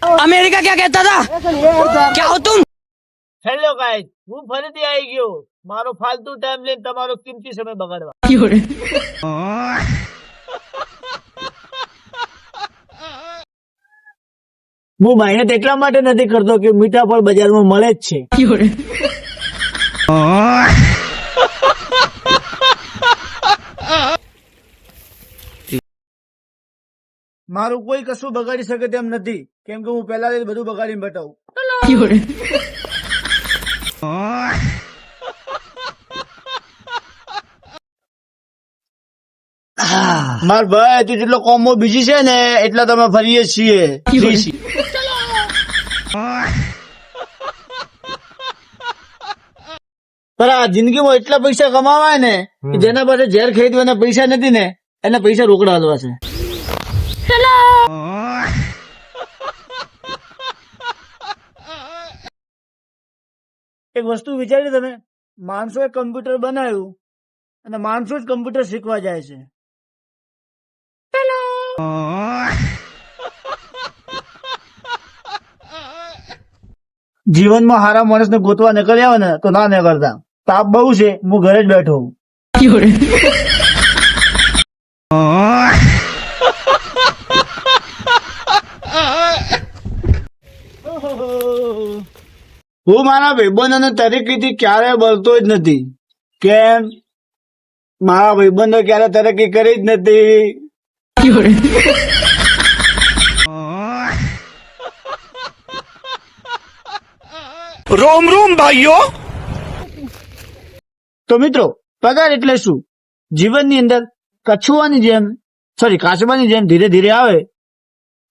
America क्या कहता था? क्या हो तुम? હેલો ગાઈસ, હું ફરીથી આવી ગયો મારો ફાલતુ ટાઈમ લઈને તમારો કિંમતી સમય બગાડવા. હું મહેનત એટલા માટે નથી કરતો કે મીઠા ફળ બજારમાં મળે જ છે. મારું કોઈ કશું બગાડી શકે તેમ નથી, કેમ કે હું પહેલા બધું બગાડીને બતાવું. માર ભાઈ તું જેટલો કોમો બીજી છે ને એટલા તમે ફરીએ છીએ. પણ આ જિંદગીમાં એટલા પૈસા કમાવાય ને કે જેના પાસે ઝેર ખરીદવાના પૈસા નથી ને એના પૈસા રોકડા હાલવા છે. એક વસ્તુ વિચારી તમે, માણસોએ કમ્પ્યુટર બનાવ્યું અને માણસો જ કમ્પ્યુટર શીખવા જાય છે. જીવનમાં હારા માણસને ગોતવા નીકળી આવે ને તો ના નીકળતા. તાપ બહુ છે, હું ઘરે જ બેઠો હું. હું મારા ભાઈબંધોને તરક્કીથી ક્યારે બોલતો જ નથી. કેમ? મારા ભાઈબંધો ક્યારે તરક્કી કરી જ નથી. रोम रोम भाइयों. તો મિત્રો, પગાર એટલે શું? જીવનની અંદર કાચબાની જેમ ધીરે ધીરે આવે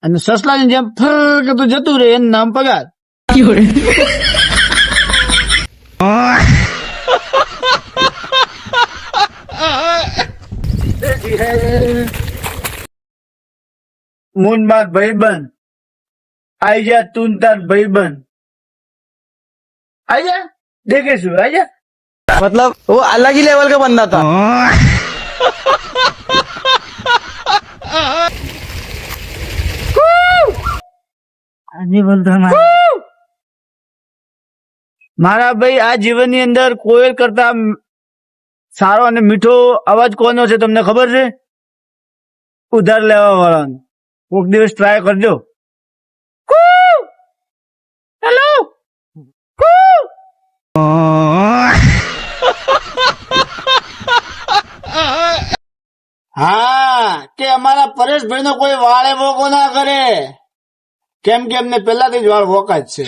અને સસલાની જેમ ફરકતું જતું રહે એનું નામ પગાર. મૂન માર ભાઈબંધ, આઈ જા તું તાર ભાઈબંધ, आजा देखे सु आजा. मतलब वो अलग ही लेवल का बंदा था. મારા ભાઈ, આ જીવનની અંદર કોયલ કરતા સારો અને મીઠો અવાજ કોનો છે તમને ખબર છે? ઉધાર લેવા વાળાનો. કોક દિવસ ટ્રાય કરજો. હેલો. હા, કે અમારા પરેશભાઈ નો કોઈ વાળે વોકો ના કરે, કેમ કે એમને પેલાથી જ વાળ વોકા જ છે.